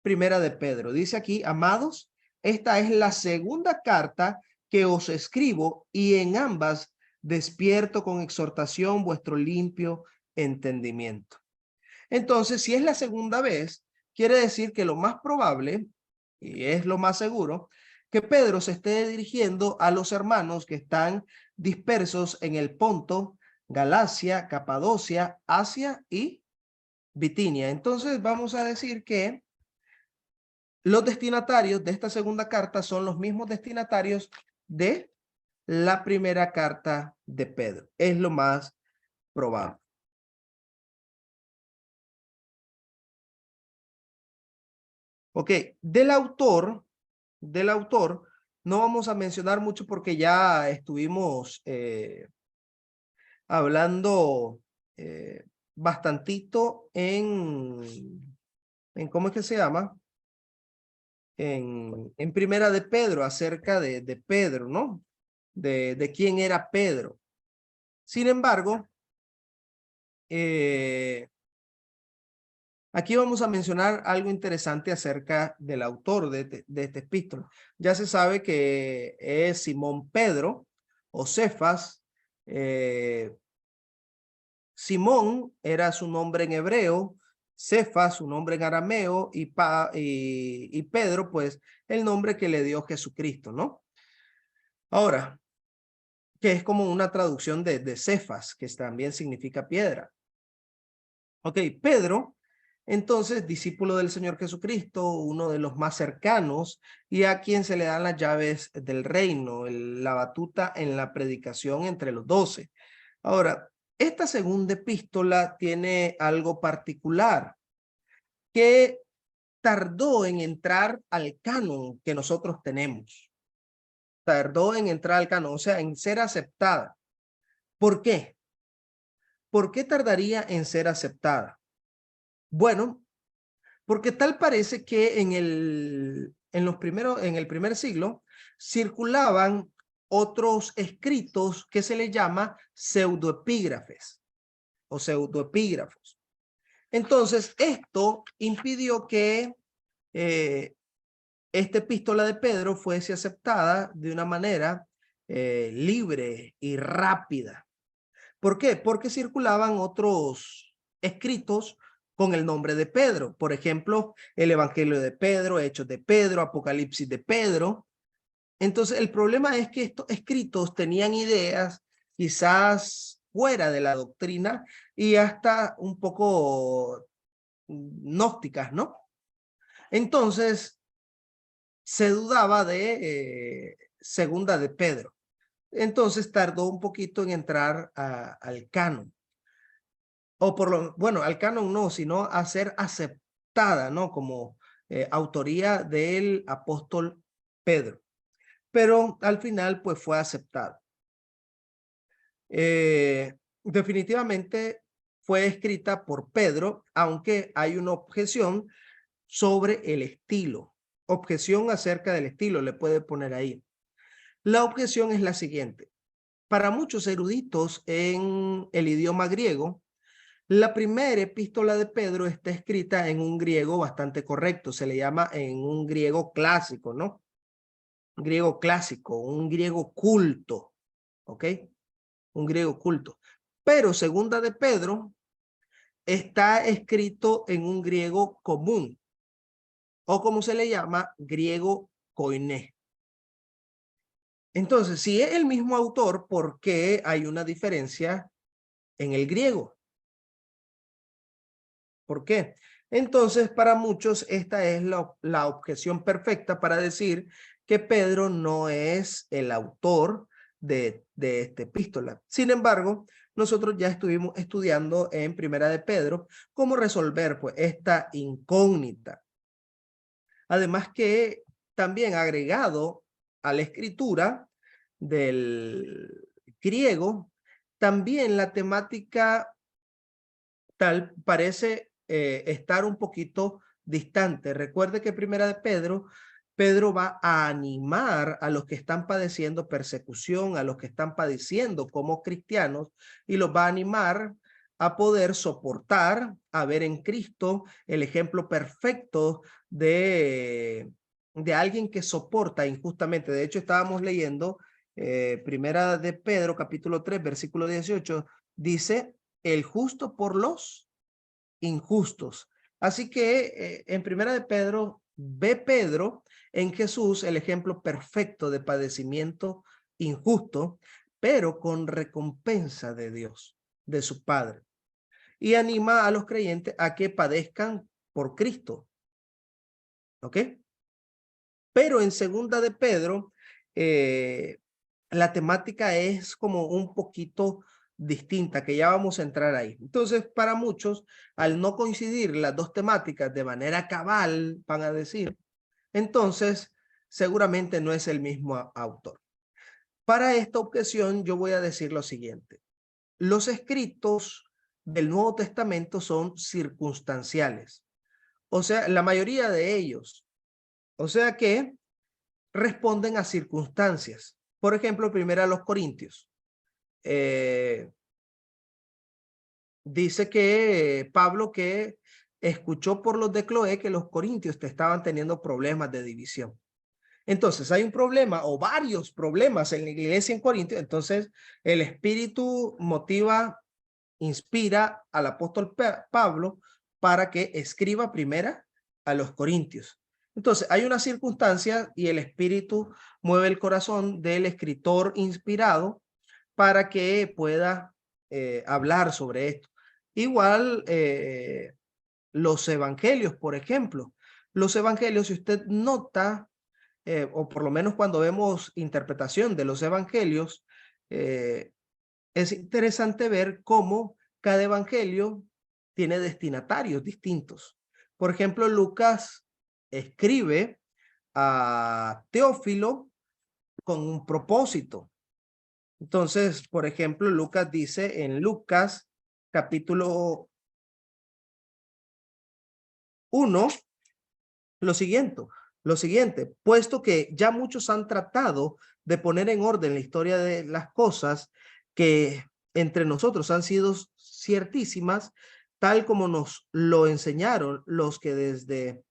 Primera de Pedro. Dice aquí, amados, esta es la segunda carta que os escribo y en ambas despierto con exhortación vuestro limpio entendimiento. Entonces, si es la segunda vez, quiere decir que lo más probable, y es lo más seguro, que Pedro se esté dirigiendo a los hermanos que están dispersos en el Ponto, Galacia, Capadocia, Asia y Bitinia. Entonces, vamos a decir que los destinatarios de esta segunda carta son los mismos destinatarios de la primera carta de Pedro. Es lo más probable. Ok, del autor, no vamos a mencionar mucho porque ya estuvimos hablando bastantito en ¿cómo es que se llama? En Primera de Pedro, acerca de Pedro, ¿no? De quién era Pedro. Sin embargo, aquí vamos a mencionar algo interesante acerca del autor de este epístola. Ya se sabe que es Simón Pedro o Cefas. Simón era su nombre en hebreo, Cefas su nombre en arameo y Pedro pues el nombre que le dio Jesucristo, ¿no? Ahora, que es como una traducción de Cefas, que también significa piedra. Ok, Pedro, entonces, discípulo del Señor Jesucristo, uno de los más cercanos y a quien se le dan las llaves del reino, la batuta en la predicación entre los 12. Ahora, esta segunda epístola tiene algo particular que tardó en entrar al canon que nosotros tenemos. Tardó en entrar al canon, o sea, en ser aceptada. ¿Por qué? ¿Por qué tardaría en ser aceptada? Bueno, porque tal parece que en el primer siglo circulaban otros escritos que se le llama pseudoepígrafes o pseudoepígrafos. Entonces, esto impidió que esta epístola de Pedro fuese aceptada de una manera libre y rápida. ¿Por qué? Porque circulaban otros escritos con el nombre de Pedro. Por ejemplo, el Evangelio de Pedro, Hechos de Pedro, Apocalipsis de Pedro. Entonces, el problema es que estos escritos tenían ideas quizás fuera de la doctrina y hasta un poco gnósticas, ¿no? Entonces, se dudaba de segunda de Pedro. Entonces, tardó un poquito en entrar al canon. O por lo, bueno, al canon no, sino a ser aceptada, ¿no? Como autoría del apóstol Pedro. Pero al final, pues fue aceptado. Definitivamente fue escrita por Pedro, aunque hay una objeción sobre el estilo. Objeción acerca del estilo, le puede poner ahí. La objeción es la siguiente. Para muchos eruditos en el idioma griego, la primera epístola de Pedro está escrita en un griego bastante correcto. Se le llama en un griego clásico, ¿no? Un griego clásico, un griego culto, ¿ok? Un griego culto. Pero segunda de Pedro está escrito en un griego común, o como se le llama, griego koiné. Entonces, si es el mismo autor, ¿por qué hay una diferencia en el griego? ¿Por qué? Entonces, para muchos, esta es la objeción perfecta para decir que Pedro no es el autor de esta epístola. Sin embargo, nosotros ya estuvimos estudiando en Primera de Pedro cómo resolver pues esta incógnita. Además que también agregado a la escritura del griego, también la temática tal parece estar un poquito distante. Recuerde que Primera de Pedro, Pedro va a animar a los que están padeciendo persecución, a los que están padeciendo como cristianos, y los va a animar a poder soportar, a ver en Cristo el ejemplo perfecto de alguien que soporta injustamente. De hecho, estábamos leyendo Primera de Pedro, capítulo 3, versículo 18, dice, el justo por los injustos. Así que en Primera de Pedro, ve Pedro en Jesús el ejemplo perfecto de padecimiento injusto, pero con recompensa de Dios, de su Padre. Y anima a los creyentes a que padezcan por Cristo. ¿Ok? Pero en Segunda de Pedro, la temática es como un poquito distinta, que ya vamos a entrar ahí. Entonces, para muchos, al no coincidir las dos temáticas de manera cabal, van a decir, entonces, seguramente no es el mismo autor. Para esta objeción, yo voy a decir lo siguiente. Los escritos del Nuevo Testamento son circunstanciales. O sea, la mayoría de ellos. O sea que responden a circunstancias. Por ejemplo, primero a los Corintios. Dice que Pablo que escuchó por los de Cloé que los corintios te estaban teniendo problemas de división. Entonces hay un problema o varios problemas en la iglesia en Corintios. Entonces el Espíritu motiva, inspira al apóstol Pablo para que escriba primera a los corintios. Entonces hay una circunstancia y el Espíritu mueve el corazón del escritor inspirado para que pueda hablar sobre esto. Igual los evangelios, por ejemplo. Los evangelios, si usted nota, o por lo menos cuando vemos interpretación de los evangelios, es interesante ver cómo cada evangelio tiene destinatarios distintos. Por ejemplo, Lucas escribe a Teófilo con un propósito. Entonces, por ejemplo, Lucas dice en Lucas capítulo 1 lo siguiente, puesto que ya muchos han tratado de poner en orden la historia de las cosas que entre nosotros han sido ciertísimas, tal como nos lo enseñaron los que desde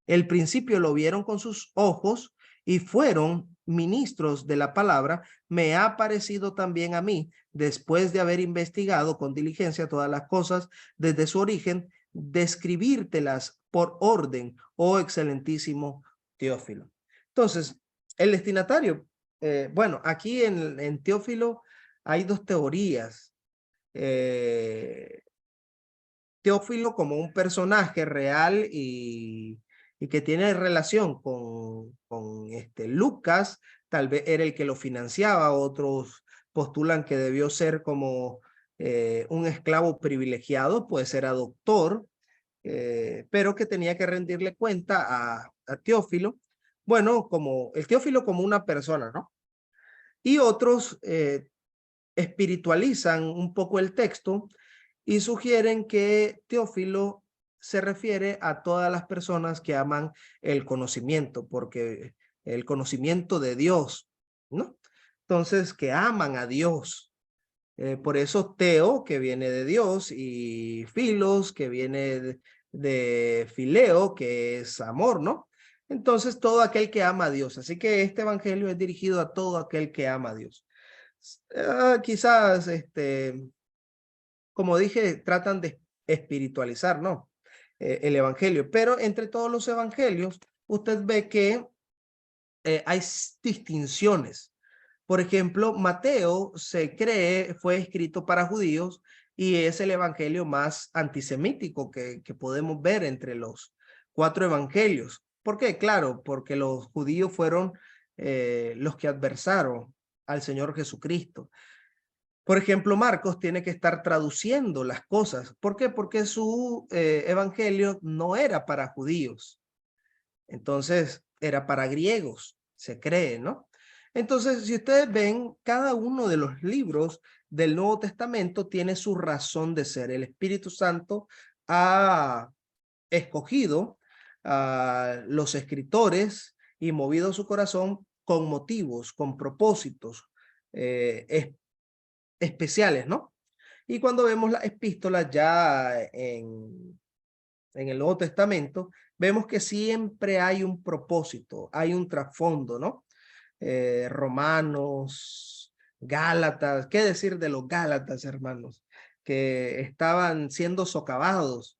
el principio lo vieron con sus ojos y fueron ministros de la palabra, me ha parecido también a mí, después de haber investigado con diligencia todas las cosas desde su origen, describírtelas por orden, oh excelentísimo Teófilo. Entonces, el destinatario. Bueno, aquí en Teófilo hay dos teorías. Teófilo como un personaje real y que tiene relación con Lucas, tal vez era el que lo financiaba, otros postulan que debió ser como un esclavo privilegiado, puede ser doctor, pero que tenía que rendirle cuenta a Teófilo, bueno, como el Teófilo como una persona, ¿no? Y otros espiritualizan un poco el texto y sugieren que Teófilo se refiere a todas las personas que aman el conocimiento, porque el conocimiento de Dios, ¿no? Entonces, que aman a Dios. Por eso Teo, que viene de Dios, y Filos, que viene de Fileo, que es amor, ¿no? Entonces, todo aquel que ama a Dios. Así que este evangelio es dirigido a todo aquel que ama a Dios. Quizás, como dije, tratan de espiritualizar, ¿no? El evangelio, pero entre todos los evangelios, usted ve que hay distinciones. Por ejemplo, Mateo se cree fue escrito para judíos y es el evangelio más antisemítico que podemos ver entre los 4 evangelios. ¿Por qué? Claro, porque los judíos fueron los que adversaron al Señor Jesucristo. Por ejemplo, Marcos tiene que estar traduciendo las cosas. ¿Por qué? Porque su evangelio no era para judíos. Entonces, era para griegos, se cree, ¿no? Entonces, si ustedes ven, cada uno de los libros del Nuevo Testamento tiene su razón de ser. El Espíritu Santo ha escogido a los escritores y movido su corazón con motivos, con propósitos especiales, ¿no? Y cuando vemos las epístolas ya en el Nuevo Testamento, vemos que siempre hay un propósito, hay un trasfondo, ¿no? Romanos, Gálatas, ¿qué decir de los Gálatas, hermanos? Que estaban siendo socavados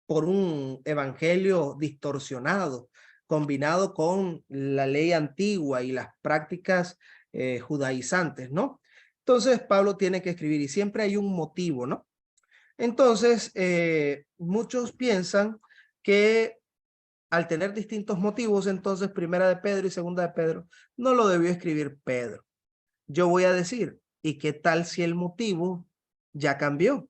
por un evangelio distorsionado, combinado con la ley antigua y las prácticas judaizantes, ¿no? Entonces Pablo tiene que escribir y siempre hay un motivo, ¿no? Entonces, muchos piensan que al tener distintos motivos, entonces Primera de Pedro y Segunda de Pedro no lo debió escribir Pedro. Yo voy a decir, ¿y qué tal si el motivo ya cambió?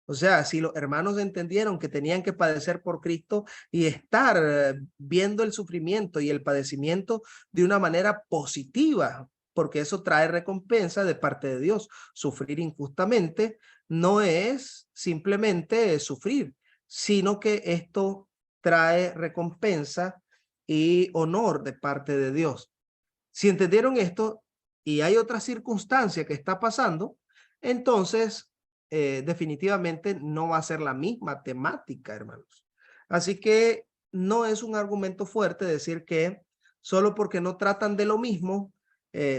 O sea, si los hermanos entendieron que tenían que padecer por Cristo y estar viendo el sufrimiento y el padecimiento de una manera positiva, porque eso trae recompensa de parte de Dios. Sufrir injustamente no es simplemente sufrir, sino que esto trae recompensa y honor de parte de Dios. Si entendieron esto y hay otra circunstancia que está pasando, entonces definitivamente no va a ser la misma temática, hermanos. Así que no es un argumento fuerte decir que solo porque no tratan de lo mismo,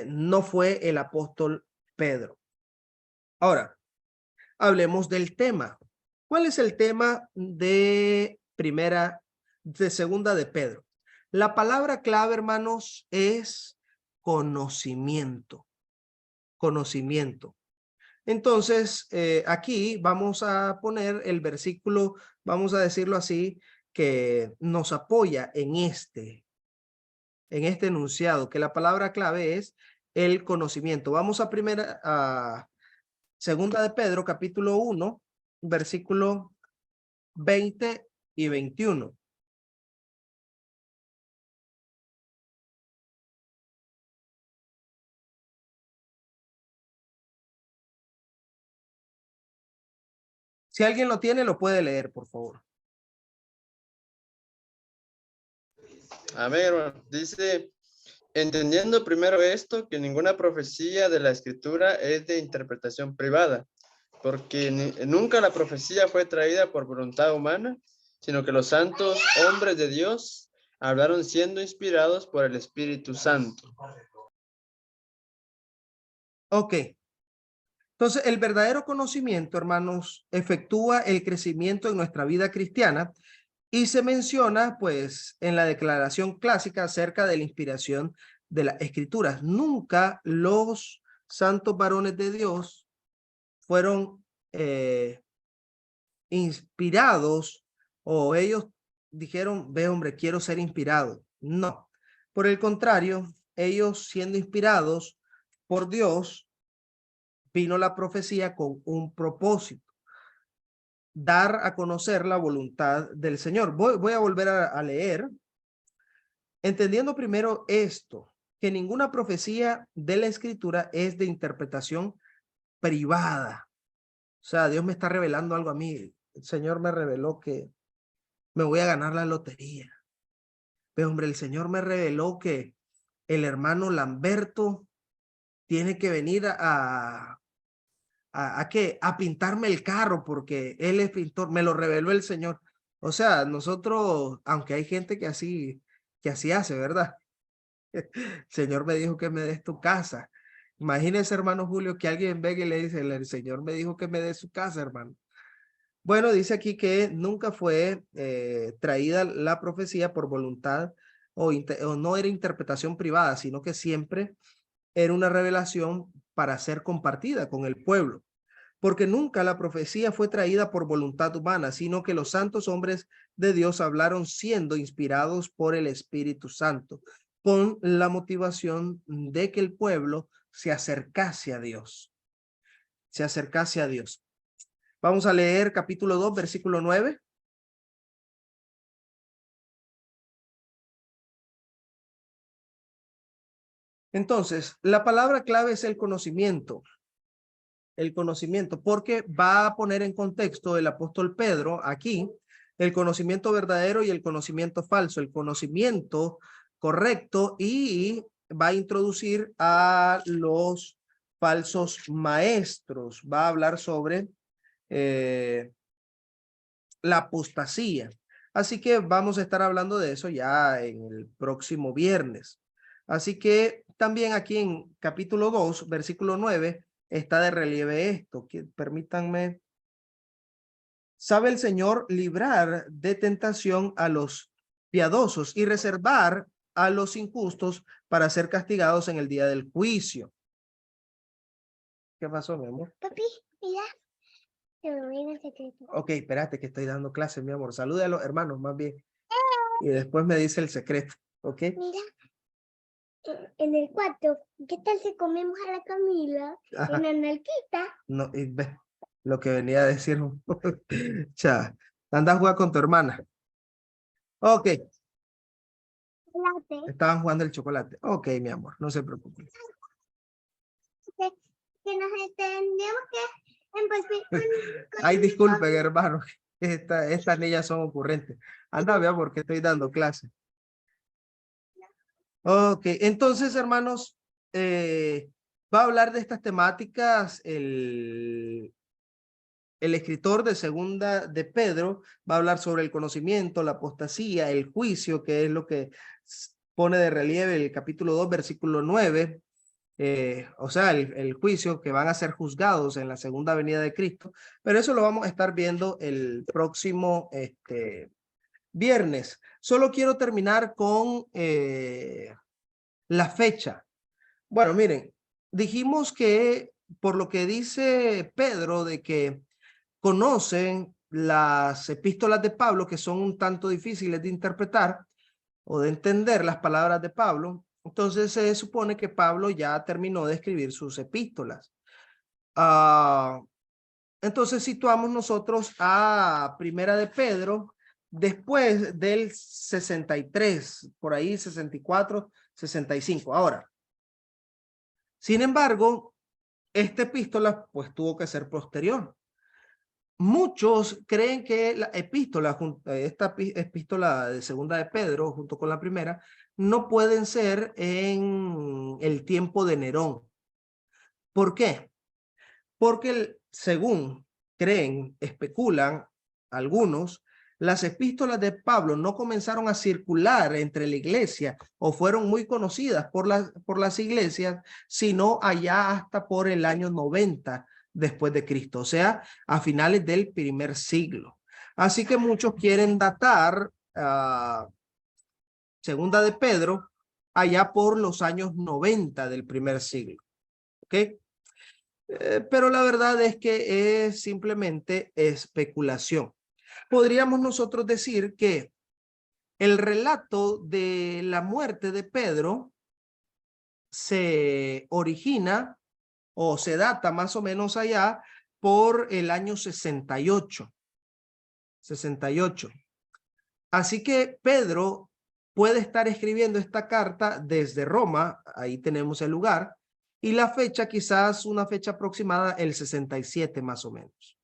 no fue el apóstol Pedro. Ahora, hablemos del tema. ¿Cuál es el tema de segunda de Pedro? La palabra clave, hermanos, es conocimiento. Conocimiento. Entonces, aquí vamos a poner el versículo, vamos a decirlo así, que nos apoya en este enunciado, que la palabra clave es el conocimiento. Vamos a segunda de Pedro, capítulo 1, versículo 20 y 21. Si alguien lo tiene, lo puede leer, por favor. A ver, dice, entendiendo primero esto, que ninguna profecía de la Escritura es de interpretación privada, porque nunca la profecía fue traída por voluntad humana, sino que los santos hombres de Dios hablaron siendo inspirados por el Espíritu Santo. Ok. Entonces, el verdadero conocimiento, hermanos, efectúa el crecimiento en nuestra vida cristiana Y se menciona, pues, en la declaración clásica acerca de la inspiración de las escrituras. Nunca los santos varones de Dios fueron inspirados o ellos dijeron, ve hombre, quiero ser inspirado. No, por el contrario, ellos siendo inspirados por Dios, vino la profecía con un propósito: dar a conocer la voluntad del Señor. Voy a volver a leer, entendiendo primero esto, que ninguna profecía de la Escritura es de interpretación privada. O sea, Dios me está revelando algo a mí. El Señor me reveló que me voy a ganar la lotería. Pero hombre, el Señor me reveló que el hermano Lamberto tiene que venir a pintarme el carro porque él es pintor. Me lo reveló el Señor. O sea, nosotros, aunque hay gente que así hace, ¿verdad? El Señor me dijo que me des tu casa. Imagínese, hermano Julio, que alguien venga y le dice, el Señor me dijo que me dé su casa, hermano. Bueno, dice aquí que nunca fue traída la profecía por voluntad o no era interpretación privada, sino que siempre era una revelación para ser compartida con el pueblo. Porque nunca la profecía fue traída por voluntad humana, sino que los santos hombres de Dios hablaron siendo inspirados por el Espíritu Santo, con la motivación de que el pueblo se acercase a Dios. Se acercase a Dios. Vamos a leer capítulo 2, versículo 9. Entonces, la palabra clave es el conocimiento. El conocimiento, porque va a poner en contexto el apóstol Pedro aquí el conocimiento verdadero y el conocimiento falso, el conocimiento correcto, y va a introducir a los falsos maestros. Va a hablar sobre la apostasía. Así que vamos a estar hablando de eso ya en el próximo viernes. Así que también aquí en capítulo 2, versículo 9, está de relieve esto. Permítanme. Sabe el Señor librar de tentación a los piadosos y reservar a los injustos para ser castigados en el día del juicio. ¿Qué pasó, mi amor? Papi, mira. En secreto. Ok, espérate que estoy dando clases, mi amor. Salude a los hermanos, más bien. Y después me dice el secreto, ¿ok? Mira, en el cuarto, ¿qué tal si comemos a la Camila? Ajá. En la nalquita. No, y ve lo que venía a decir. Cha, anda a jugar con tu hermana. Ok, Chocolate. estaban jugando el chocolate. Ok, mi amor, no se preocupe. Que nos entendemos que Ay, disculpen, hermano. Estas niñas son ocurrentes. Anda, vea, porque estoy dando clase. Ok, entonces, hermanos, va a hablar de estas temáticas el escritor de Segunda de Pedro. Va a hablar sobre el conocimiento, la apostasía, el juicio, que es lo que pone de relieve el capítulo 2, versículo 9. O sea, el juicio, que van a ser juzgados en la segunda venida de Cristo. Pero eso lo vamos a estar viendo el próximo viernes. Solo quiero terminar con la fecha. Bueno, miren, dijimos que por lo que dice Pedro de que conocen las epístolas de Pablo, que son un tanto difíciles de interpretar o de entender las palabras de Pablo, entonces se supone que Pablo ya terminó de escribir sus epístolas. Entonces situamos nosotros a Primera de Pedro después del 63, por ahí 64, 65. Ahora, sin embargo, esta epístola pues tuvo que ser posterior. Muchos creen que la epístola, esta epístola de Segunda de Pedro, junto con la primera, no pueden ser en el tiempo de Nerón. ¿Por qué? Porque según creen, especulan algunos, las epístolas de Pablo no comenzaron a circular entre la iglesia o fueron muy conocidas por las iglesias, sino allá hasta por el año 90 después de Cristo, o sea, a finales del primer siglo. Así que muchos quieren datar Segunda de Pedro allá por los años 90 del primer siglo. ¿Ok? Pero la verdad es que es simplemente especulación. Podríamos nosotros decir que el relato de la muerte de Pedro se origina o se data más o menos allá por el año 68. 68. Así que Pedro puede estar escribiendo esta carta desde Roma, ahí tenemos el lugar, y la fecha quizás una fecha aproximada el 67 más o menos.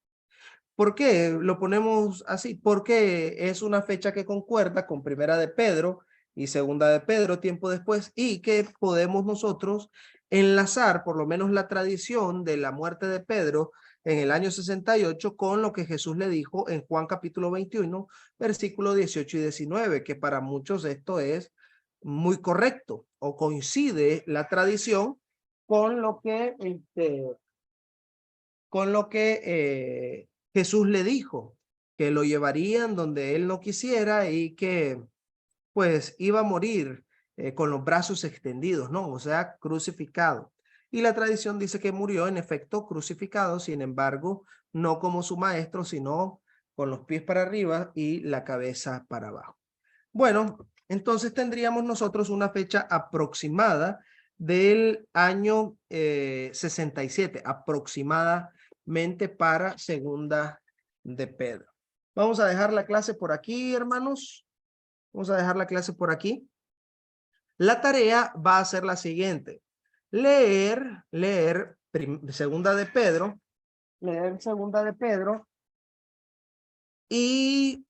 ¿Por qué lo ponemos así? Porque es una fecha que concuerda con Primera de Pedro y Segunda de Pedro tiempo después, y que podemos nosotros enlazar por lo menos la tradición de la muerte de Pedro en el año 68 con lo que Jesús le dijo en Juan capítulo 21, versículo 18 y 19, que para muchos esto es muy correcto o coincide la tradición con lo que Jesús le dijo, que lo llevarían donde él no quisiera y que pues iba a morir con los brazos extendidos, ¿no? O sea, crucificado. Y la tradición dice que murió en efecto crucificado, sin embargo, no como su maestro, sino con los pies para arriba y la cabeza para abajo. Bueno, entonces tendríamos nosotros una fecha aproximada del año 67, aproximadamente para Segunda de Pedro. Vamos a dejar la clase por aquí, hermanos. Vamos a dejar la clase por aquí. La tarea va a ser la siguiente. Leer Segunda de Pedro, y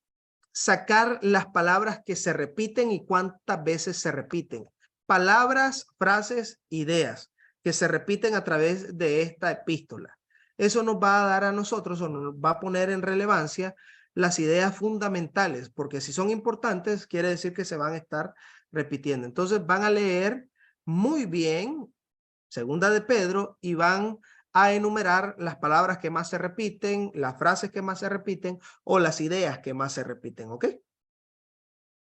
sacar las palabras que se repiten y cuántas veces se repiten. Palabras, frases, ideas que se repiten a través de esta epístola. Eso nos va a dar a nosotros o nos va a poner en relevancia las ideas fundamentales, porque si son importantes, quiere decir que se van a estar repitiendo. Entonces van a leer muy bien Segunda de Pedro y van a enumerar las palabras que más se repiten, las frases que más se repiten o las ideas que más se repiten, ¿ok?